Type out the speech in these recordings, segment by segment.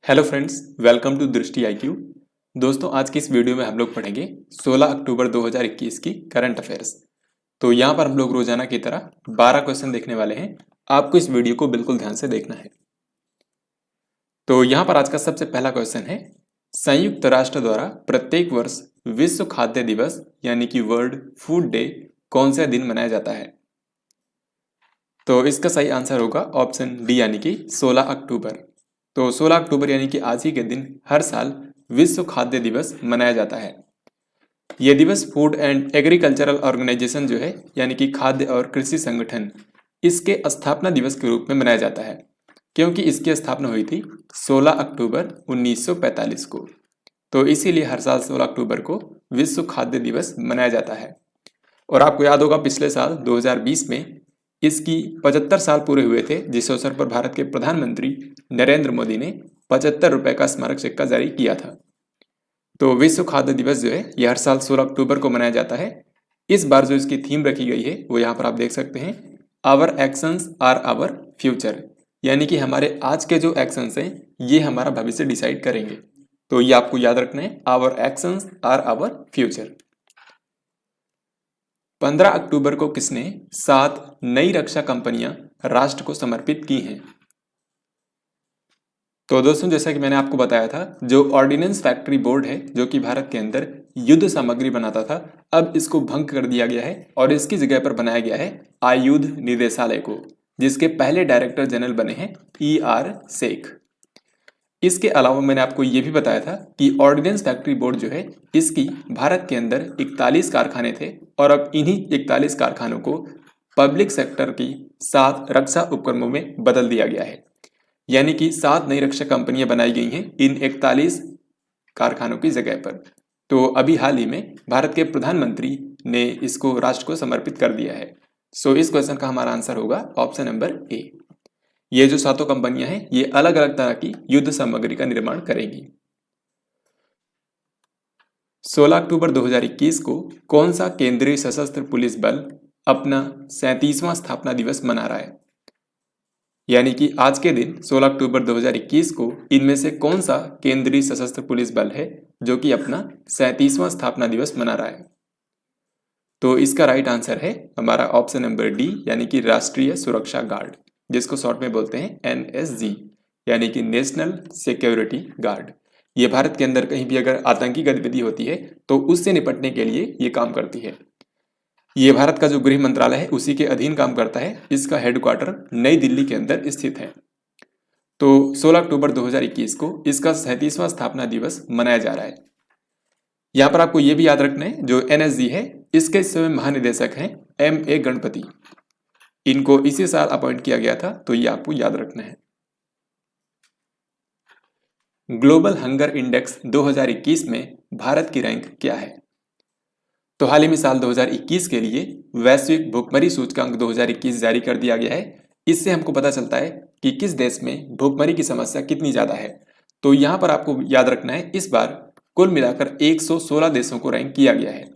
Hello friends, welcome to दृष्टि IQ. दोस्तों, आज की इस वीडियो में हम लोग पढ़ेंगे 16 अक्टूबर 2021 की करंट अफेयर्स। तो यहाँ पर हम लोग रोजाना की तरह 12 क्वेश्चन देखने वाले हैं। आपको इस वीडियो को बिल्कुल ध्यान से देखना है। तो यहाँ पर आज का सबसे पहला क्वेश्चन है, संयुक्त राष्ट्र द्वारा प्रत्येक वर्ष विश्व खाद्य दिवस यानी कि वर्ल्ड फूड डे कौन से दिन मनाया जाता है? तो इसका सही आंसर होगा ऑप्शन डी यानी कि 16 अक्टूबर। तो 16 अक्टूबर यानी कि आज ही के दिन हर साल विश्व खाद्य दिवस मनाया जाता है। यह दिवस फूड एंड एग्रीकल्चरल ऑर्गेनाइजेशन जो है यानी कि खाद्य और कृषि संगठन, इसके स्थापना दिवस के रूप में मनाया जाता है, क्योंकि इसकी स्थापना हुई थी 16 अक्टूबर 1945 को। तो इसीलिए हर साल 16 अक्टूबर को विश्व खाद्य दिवस मनाया जाता है। और आपको याद होगा पिछले साल 2020 में इसकी 75 साल पूरे हुए थे, जिस अवसर पर भारत के प्रधानमंत्री नरेंद्र मोदी ने 75 रुपए का स्मारक सिक्का जारी किया था। तो विश्व खाद्य दिवस जो है यह हर साल 16 अक्टूबर को मनाया जाता है। इस बार जो इसकी थीम रखी गई है वो यहाँ पर आप देख सकते हैं, our actions are our future, यानी कि हमारे आज के जो एक्शंस हैं ये हमारा भविष्य डिसाइड करेंगे। तो ये आपको याद रखना है, our actions are our future. 15 अक्टूबर को किसने 7 नई रक्षा कंपनियां राष्ट्र को समर्पित की हैं? तो दोस्तों, जैसा कि मैंने आपको बताया था, जो ऑर्डिनेंस फैक्ट्री बोर्ड है जो कि भारत के अंदर युद्ध सामग्री बनाता था, अब इसको भंग कर दिया गया है और इसकी जगह पर बनाया गया है आयुध निदेशालय को, जिसके पहले डायरेक्टर जनरल बने हैं E.R. शेख। इसके अलावा मैंने आपको ये भी बताया था कि ऑर्डिनेंस फैक्ट्री बोर्ड जो है इसकी भारत के अंदर 41 कारखाने थे और अब इन्हीं 41 कारखानों को पब्लिक सेक्टर की 7 रक्षा उपक्रमों में बदल दिया गया है, यानी कि 7 नई रक्षा कंपनियां बनाई गई हैं इन 41 कारखानों की जगह पर। तो अभी हाल ही में भारत के प्रधानमंत्री ने इसको राष्ट्र को समर्पित कर दिया है। सो इस क्वेश्चन का हमारा आंसर होगा ऑप्शन नंबर ए। ये जो 7 कंपनियां हैं ये अलग अलग तरह की युद्ध सामग्री का निर्माण करेंगी। 16 अक्टूबर 2021 को कौन सा केंद्रीय सशस्त्र पुलिस बल अपना 37वां स्थापना दिवस मना रहा है? यानी कि आज के दिन 16 अक्टूबर 2021 को इनमें से कौन सा केंद्रीय सशस्त्र पुलिस बल है जो कि अपना 37वां स्थापना दिवस मना रहा है? तो इसका राइट आंसर है हमारा ऑप्शन नंबर डी, यानी कि राष्ट्रीय सुरक्षा गार्ड, जिसको शॉर्ट में बोलते हैं NSG, यानी कि नेशनल सिक्योरिटी गार्ड। ये भारत के अंदर कहीं भी अगर आतंकी गतिविधि होती है तो उससे निपटने के लिए ये काम करती है। ये भारत का जो गृह मंत्रालय है उसी के अधीन काम करता है। इसका हेडक्वार्टर नई दिल्ली के अंदर स्थित है। तो 16 अक्टूबर 2021 को इसका 37वां स्थापना दिवस मनाया जा रहा है। यहाँ पर आपको ये भी याद रखना है, जो NSG है इसके इस समय महानिदेशक हैं M.A. गणपति। इनको इसी साल अपॉइंट किया गया था, तो ये आपको याद रखना है। ग्लोबल हंगर इंडेक्स 2021 में भारत की रैंक क्या है? तो हाल ही में साल 2021 के लिए वैश्विक भुखमरी सूचकांक 2021 जारी कर दिया गया है। इससे हमको पता चलता है कि किस देश में भुखमरी की समस्या कितनी ज्यादा है। तो यहाँ पर आपको याद रखना है, इस बार कुल मिलाकर 116 देशों को रैंक किया गया है।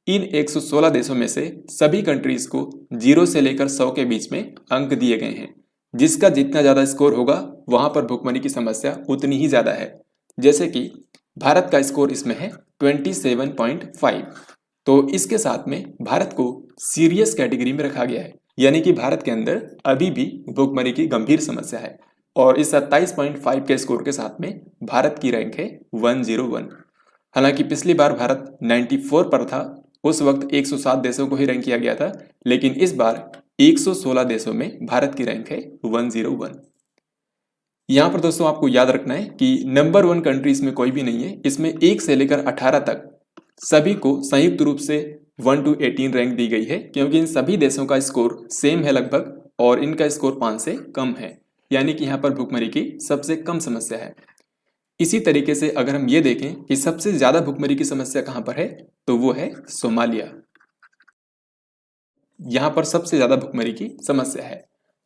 इन 116 देशों में से सभी कंट्रीज को 0 से लेकर 100 के बीच में अंक दिए गए हैं। जिसका जितना ज्यादा स्कोर होगा वहां पर भुखमरी की समस्या उतनी ही ज्यादा है। जैसे कि भारत का स्कोर इसमें है 27.5। तो इसके साथ में भारत को सीरियस कैटेगरी में रखा गया है, यानी कि भारत के अंदर अभी भी भुखमरी की गंभीर समस्या है। और इस 27.5 के स्कोर के साथ में भारत की रैंक है 101। हालांकि पिछली बार भारत 94 पर था, उस वक्त 107 देशों को ही रैंक किया गया था, लेकिन इस बार 116 देशों में भारत की रैंक है 101। यहां पर दोस्तों आपको याद रखना है कि नंबर 1 कंट्री इसमें कोई भी नहीं है। इसमें 1 से लेकर 18 तक सभी को संयुक्त रूप से 1 to 18 रैंक दी गई है, क्योंकि इन सभी देशों का स्कोर सेम है लगभग, और इनका स्कोर 5 से कम है, यानी कि यहाँ पर भुखमरी की सबसे कम समस्या है। इसी तरीके से अगर हम ये देखें कि सबसे ज्यादा भुखमरी की समस्या कहां पर है, तो वो है सोमालिया। यहां पर सबसे ज्यादा भुखमरी की समस्या है।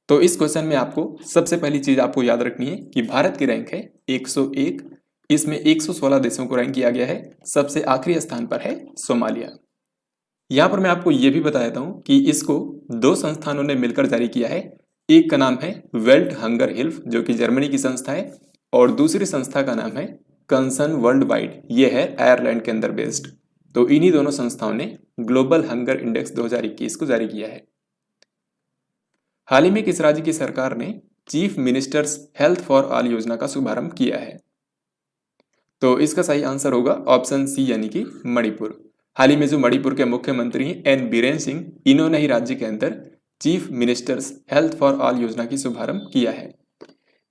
तो इस क्वेश्चन में आपको सबसे पहली चीज आपको याद रखनी है कि भारत की रैंक है 101। इसमें 116 देशों को रैंक किया गया है। सबसे आखिरी स्थान पर है सोमालिया। यहां पर मैं आपको यह भी बता देता हूं कि इसको 2 संस्थानों ने मिलकर जारी किया है। एक का नाम है वेल्ट हंगर हिल्फ जो कि जर्मनी की संस्था है, और दूसरी संस्था का नाम है कंसर्न वर्ल्ड वाइड, ये है आयरलैंड के अंदर बेस्ड। तो इन्हीं दोनों संस्थाओं ने ग्लोबल हंगर इंडेक्स 2021 को जारी किया है। हाल ही में किस राज्य की सरकार ने chief ministers health for all योजना का शुभारंभ किया है? तो इसका सही आंसर होगा ऑप्शन सी यानी कि मणिपुर। हाल ही में जो मणिपुर के मुख्यमंत्री हैं एन बीरेन सिंह, इन्होंने ही राज्य के अंदर chief ministers health for all योजना की शुभारंभ किया है।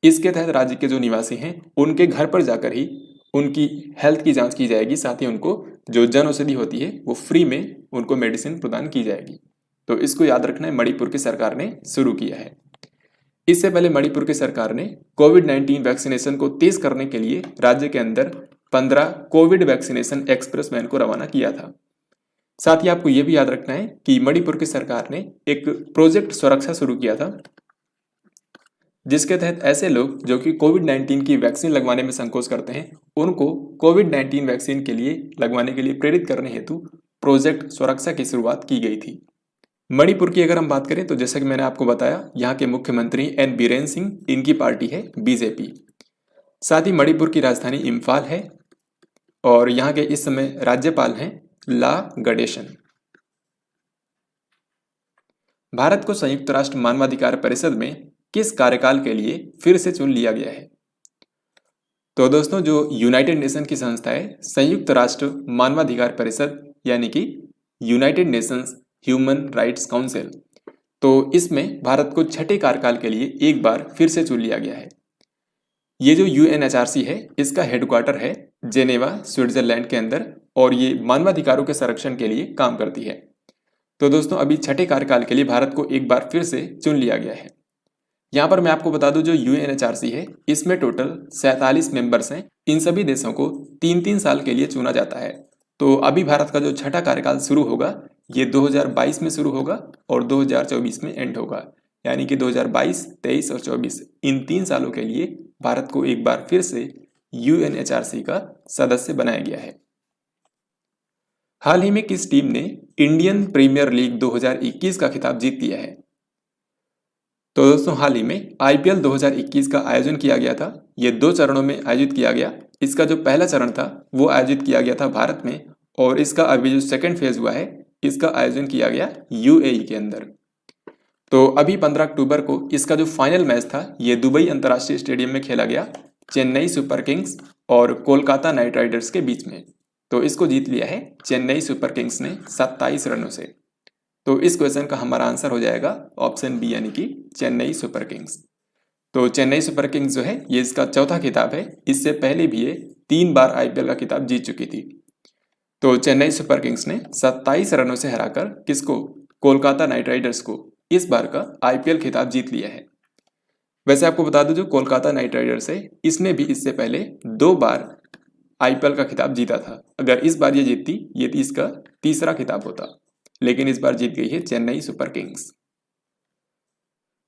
इसके तहत राज्य के जो निवासी हैं उनके घर पर जाकर ही उनकी हेल्थ की जांच की जाएगी, साथ ही उनको जो जन औषधि होती है वो फ्री में उनको मेडिसिन प्रदान की जाएगी। तो इसको याद रखना है, मणिपुर की सरकार ने शुरू किया है। इससे पहले मणिपुर की सरकार ने कोविड-19 वैक्सीनेशन को तेज करने के लिए राज्य के अंदर 15 कोविड वैक्सीनेशन एक्सप्रेस वैन को रवाना किया था। साथ ही आपको यह भी याद रखना है कि मणिपुर की सरकार ने एक प्रोजेक्ट सुरक्षा शुरू किया था, जिसके तहत ऐसे लोग जो कि कोविड-19 की वैक्सीन लगवाने में संकोच करते हैं, उनको कोविड-19 वैक्सीन के लिए लगवाने के लिए प्रेरित करने हेतु प्रोजेक्ट सुरक्षा की शुरुआत की गई थी। मणिपुर की अगर हम बात करें तो जैसा कि मैंने आपको बताया, यहाँ के मुख्यमंत्री एन बीरेन सिंह, इनकी पार्टी है बीजेपी। साथ ही मणिपुर की राजधानी इम्फाल है और यहाँ के इस समय राज्यपाल हैं ला गणेशन। भारत को संयुक्त राष्ट्र मानवाधिकार परिषद में किस कार्यकाल के लिए फिर से चुन लिया गया है? तो दोस्तों, जो यूनाइटेड नेशन की संस्था है संयुक्त राष्ट्र मानवाधिकार परिषद यानी कि United Nations human rights council, तो इसमें भारत को छठे कार्यकाल के लिए एक बार फिर से चुन लिया गया है। ये जो यूएनएचआरसी है इसका हेडक्वार्टर है जेनेवा स्विट्जरलैंड के अंदर, और ये मानवाधिकारों के संरक्षण के लिए काम करती है। तो दोस्तों, अभी छठे कार्यकाल के लिए भारत को एक बार फिर से चुन लिया गया है। यहाँ पर मैं आपको बता दूं, जो यूएनएचआरसी है इसमें टोटल 47 मेंबर्स हैं। इन सभी देशों को 3-3 साल के लिए चुना जाता है। तो अभी भारत का जो छठा कार्यकाल शुरू होगा ये 2022 में शुरू होगा और 2024 में एंड होगा, यानी कि 2022, 23 और 24 इन 3 सालों के लिए भारत को एक बार फिर से यूएनएचआरसी का सदस्य बनाया गया है। हाल ही में किस टीम ने इंडियन प्रीमियर लीग 2021 का खिताब जीत लिया है? तो दोस्तों, हाल ही में आईपीएल 2021 का आयोजन किया गया था। ये 2 चरणों में आयोजित किया गया। इसका जो पहला चरण था वो आयोजित किया गया था भारत में, और इसका अभी जो सेकंड फेज हुआ है इसका आयोजन किया गया यूएई के अंदर। तो अभी 15 अक्टूबर को इसका जो फाइनल मैच था ये दुबई अंतर्राष्ट्रीय स्टेडियम में खेला गया, चेन्नई सुपर किंग्स और कोलकाता नाइट राइडर्स के बीच में। तो इसको जीत लिया है चेन्नई सुपर किंग्स ने 27 रनों से। तो इस क्वेश्चन का हमारा आंसर हो जाएगा ऑप्शन बी यानी कि चेन्नई सुपर किंग्स। तो चेन्नई सुपर किंग्स जो है ये इसका चौथा खिताब है। इससे पहले भी ये 3 बार आईपीएल का खिताब जीत चुकी थी। तो चेन्नई सुपर किंग्स ने 27 रनों से हराकर किसको, कोलकाता नाइट राइडर्स को इस बार का आईपीएल खिताब जीत लिया है। वैसे आपको बता दूं, जो कोलकाता नाइट राइडर्स है इसने भी इससे पहले 2 बार आईपीएल का खिताब जीता था। अगर इस बार ये जीतती ये इसका तीसरा खिताब होता, लेकिन इस बार जीत गई है चेन्नई सुपर किंग्स।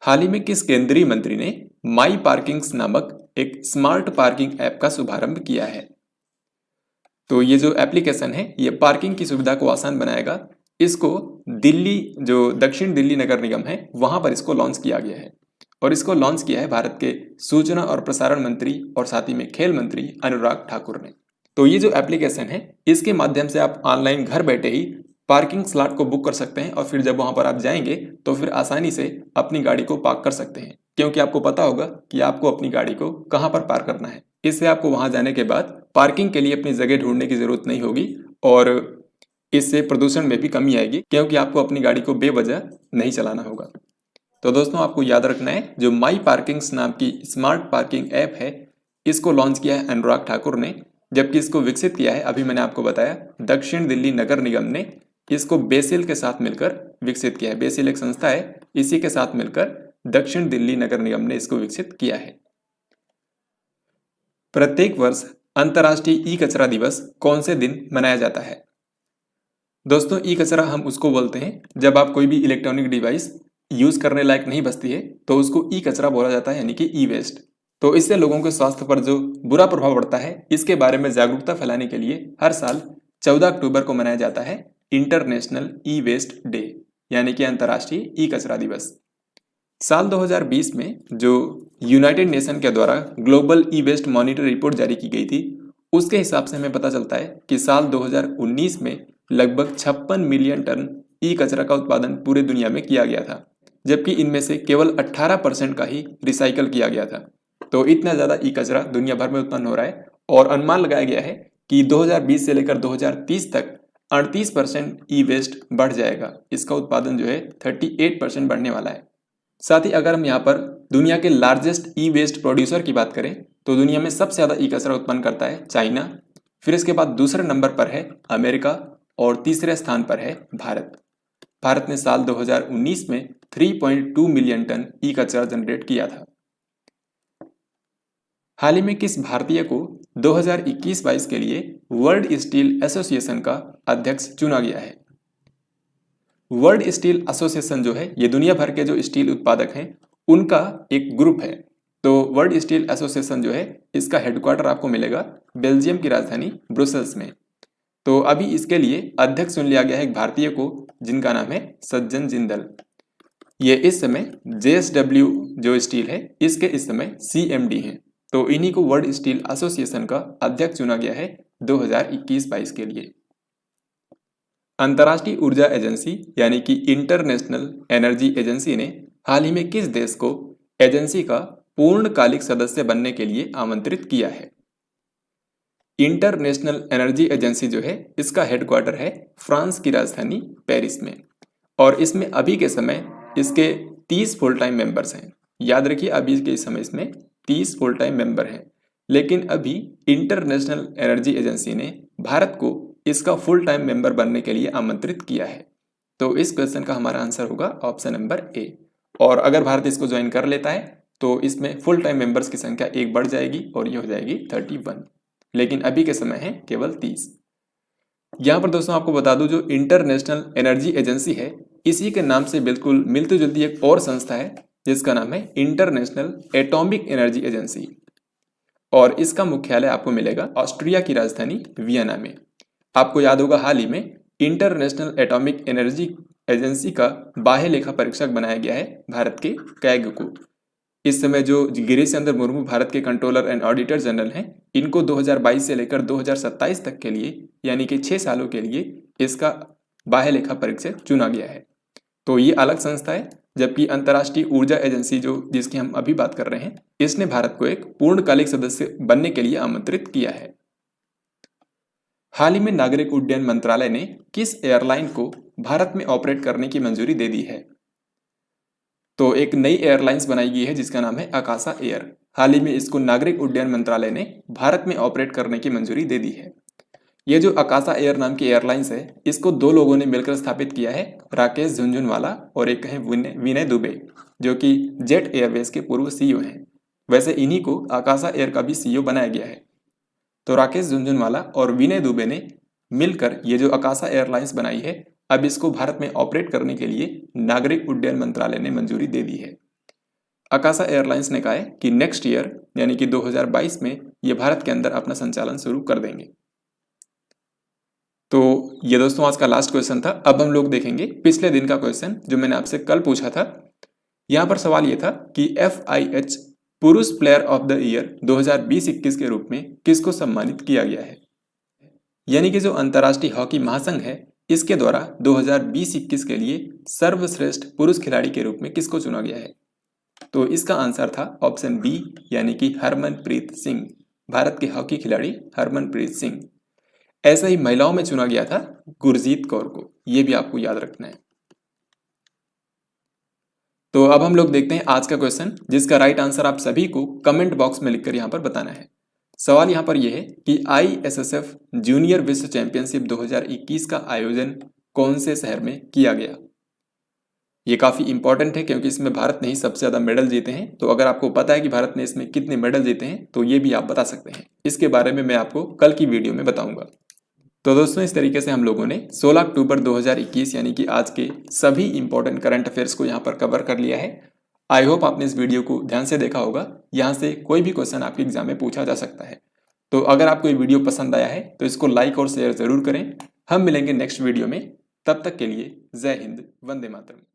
हाल ही में किस केंद्रीय मंत्री ने माई पार्किंग्स नामक एक स्मार्ट पार्किंग ऐप का शुभारंभ किया है? तो ये जो एप्लीकेशन है ये पार्किंग की सुविधा को आसान बनाएगा। इसको दिल्ली, जो दक्षिण दिल्ली नगर निगम है वहां पर इसको लॉन्च किया गया है, और इसको लॉन्च किया है भारत के सूचना और प्रसारण मंत्री और साथ ही में खेल मंत्री अनुराग ठाकुर ने। तो ये जो एप्लीकेशन है इसके माध्यम से आप ऑनलाइन घर बैठे ही पार्किंग स्लॉट को बुक कर सकते हैं, और फिर जब वहां पर आप जाएंगे तो फिर आसानी से अपनी गाड़ी को पार्क कर सकते हैं, क्योंकि आपको पता होगा कि आपको अपनी गाड़ी को कहां पर पार्क करना है। इससे आपको वहां जाने के बाद पार्किंग के लिए अपनी जगह ढूंढने की जरूरत नहीं होगी, और इससे प्रदूषण में भी कमी आएगी, क्योंकि आपको अपनी गाड़ी को बेवजह नहीं चलाना होगा। तो दोस्तों, आपको याद रखना है, जो माई पार्किंग्स नाम की स्मार्ट पार्किंग ऐप है इसको लॉन्च किया है अनुराग ठाकुर ने, जबकि इसको विकसित किया है, अभी मैंने आपको बताया, दक्षिण दिल्ली नगर निगम ने इसको बेसिल के साथ मिलकर विकसित किया है। बेसिल एक संस्था है, इसी के साथ मिलकर दक्षिण दिल्ली नगर निगम ने इसको विकसित किया है। प्रत्येक वर्ष अंतर्राष्ट्रीय ई कचरा दिवस कौन से दिन मनाया जाता है? दोस्तों, ई कचरा हम उसको बोलते हैं जब आप कोई भी इलेक्ट्रॉनिक डिवाइस यूज करने लायक नहीं बचती है तो उसको ई कचरा बोला जाता है, यानी कि ई वेस्ट। तो इससे लोगों के स्वास्थ्य पर जो बुरा प्रभाव पड़ता है इसके बारे में जागरूकता फैलाने के लिए हर साल 14 अक्टूबर को मनाया जाता है इंटरनेशनल ई वेस्ट डे, यानी कि अंतर्राष्ट्रीय ई कचरा दिवस। साल 2020 में जो यूनाइटेड नेशन के द्वारा global e waste monitor report जारी की गई थी, उसके हिसाब से हमें पता चलता है कि साल 2019 में लगभग 56 मिलियन टन ई कचरा का उत्पादन पूरे दुनिया में किया गया था, जबकि इनमें से केवल 18% का ही रिसाइकल किया गया था। तो इतना ज़्यादा ई कचरा दुनिया भर में उत्पन्न हो रहा है और अनुमान लगाया गया है कि 2020 से लेकर 2030 तक 38% ई वेस्ट बढ़ जाएगा। इसका उत्पादन जो है 38% बढ़ने वाला है। साथ ही अगर हम यहाँ पर दुनिया के लार्जेस्ट ई वेस्ट प्रोड्यूसर की बात करें तो दुनिया में सबसे ज़्यादा ई कचरा उत्पन्न करता है चाइना, फिर इसके बाद दूसरे नंबर पर है अमेरिका और तीसरे स्थान पर है भारत। भारत ने साल 2019 में 3.2 मिलियन टन ई कचरा जनरेट किया था। हाल ही में किस भारतीय को 2021-22 के लिए वर्ल्ड स्टील एसोसिएशन का अध्यक्ष चुना गया है? वर्ल्ड स्टील एसोसिएशन जो है ये दुनिया भर के जो स्टील उत्पादक हैं उनका एक ग्रुप है। तो वर्ल्ड स्टील एसोसिएशन जो है इसका हेडक्वार्टर आपको मिलेगा बेल्जियम की राजधानी ब्रुसेल्स में। तो अभी इसके लिए अध्यक्ष चुन लिया गया है एक भारतीय को, जिनका नाम है सज्जन जिंदल। ये इस समय JSW जो स्टील है इसके इस समय CMD हैं। तो इन्हीं को वर्ल्ड स्टील एसोसिएशन का अध्यक्ष चुना गया है 2021-22 के लिए। अंतर्राष्ट्रीय ऊर्जा एजेंसी यानी कि इंटरनेशनल एनर्जी एजेंसी ने हाल ही में किस देश को एजेंसी का पूर्णकालिक सदस्य बनने के लिए आमंत्रित किया है? इंटरनेशनल एनर्जी एजेंसी जो है इसका हेडक्वार्टर है फ्रांस की राजधानी पेरिस में और इसमें अभी के समय इसके 30 फुल टाइम मेंबर्स हैं। याद रखिए अभी के समय इसमें 30 फुल टाइम मेंबर हैं, लेकिन अभी इंटरनेशनल एनर्जी एजेंसी ने भारत को इसका फुल टाइम मेंबर बनने के लिए आमंत्रित किया है। तो इस क्वेश्चन का हमारा आंसर होगा ऑप्शन नंबर A। और अगर भारत इसको ज्वाइन कर लेता है तो इसमें फुल टाइम मेंबर्स की संख्या 1 बढ़ जाएगी और ये हो जाएगी 31, लेकिन अभी के समय है केवल 30। यहाँ पर दोस्तों आपको बता दूं जो इंटरनेशनल एनर्जी एजेंसी है इसी के नाम से बिल्कुल मिलती जुलती एक और संस्था है जिसका नाम है इंटरनेशनल एटॉमिक एनर्जी एजेंसी और इसका मुख्यालय आपको मिलेगा ऑस्ट्रिया की राजधानी वियना में। आपको याद होगा हाल ही में इंटरनेशनल एटॉमिक एनर्जी एजेंसी का बाह्य लेखा परीक्षक बनाया गया है भारत के कैग को। इस समय जो गिरीश चंद्र मुर्मू भारत के कंट्रोलर एंड ऑडिटर जनरल हैं, इनको 2022 से लेकर 2027 तक के लिए यानी कि 6 सालों के लिए इसका बाह्य लेखा परीक्षक चुना गया है। तो ये अलग संस्था है, जबकि अंतर्राष्ट्रीय ऊर्जा एजेंसी जो जिसकी हम अभी बात कर रहे हैं इसने भारत को एक पूर्णकालिक सदस्य बनने के लिए आमंत्रित किया है। हाल ही में नागरिक उड्डयन मंत्रालय ने किस एयरलाइन को भारत में ऑपरेट करने की मंजूरी दे दी है? तो एक नई एयरलाइंस बनाई गई है जिसका नाम है आकाशा एयर। हाल ही में इसको नागरिक उड्डयन मंत्रालय ने भारत में ऑपरेट करने की मंजूरी दे दी है। ये जो आकाशा एयर नाम की एयरलाइंस है इसको 2 लोगों ने मिलकर स्थापित किया है, राकेश झुनझुनवाला और एक है विनय दुबे, जो कि जेट एयरवेज के पूर्व CEO हैं। वैसे इन्हीं को आकाशा एयर का भी CEO बनाया गया है। तो राकेश झुनझुनवाला और विनय दुबे ने मिलकर ये जो आकाशा एयरलाइंस बनाई है अब इसको भारत में ऑपरेट करने के लिए नागरिक उड्डयन मंत्रालय ने मंजूरी दे दी है। आकाशा एयरलाइंस ने कहा है कि नेक्स्ट ईयर यानी कि 2022 में ये भारत के अंदर अपना संचालन शुरू कर देंगे। तो ये दोस्तों आज का लास्ट क्वेश्चन था। अब हम लोग देखेंगे पिछले दिन का क्वेश्चन जो मैंने आपसे कल पूछा था। यहाँ पर सवाल ये था कि FIH पुरुष प्लेयर ऑफ द ईयर 2020-21 के रूप में किसको सम्मानित किया गया है? यानी कि जो अंतर्राष्ट्रीय हॉकी महासंघ है इसके द्वारा 2020-21 के लिए सर्वश्रेष्ठ पुरुष खिलाड़ी के रूप में किसको चुना गया है? तो इसका आंसर था ऑप्शन B यानी कि हरमनप्रीत सिंह, भारत के हॉकी खिलाड़ी हरमनप्रीत सिंह। ऐसा ही महिलाओं में चुना गया था गुरजीत कौर को, यह भी आपको याद रखना है। तो अब हम लोग देखते हैं आज का क्वेश्चन जिसका राइट आंसर आप सभी को कमेंट बॉक्स में लिखकर यहां पर बताना है। सवाल यहां पर यह है कि ISSF जूनियर विश्व चैंपियनशिप 2021 का आयोजन कौन से शहर में किया गया? ये काफी इंपॉर्टेंट है क्योंकि इसमें भारत ने ही सबसे ज्यादा मेडल जीते हैं। तो अगर आपको पता है कि भारत ने इसमें कितने मेडल जीते हैं तो ये भी आप बता सकते हैं। इसके बारे में मैं आपको कल की वीडियो में बताऊंगा। तो दोस्तों इस तरीके से हम लोगों ने 16 अक्टूबर 2021 यानी कि आज के सभी इंपॉर्टेंट करंट अफेयर्स को यहाँ पर कवर कर लिया है। आई होप आपने इस वीडियो को ध्यान से देखा होगा। यहाँ से कोई भी क्वेश्चन आपके एग्जाम में पूछा जा सकता है। तो अगर आपको ये वीडियो पसंद आया है तो इसको लाइक और शेयर जरूर करें। हम मिलेंगे नेक्स्ट वीडियो में, तब तक के लिए जय हिंद, वंदे मातरम।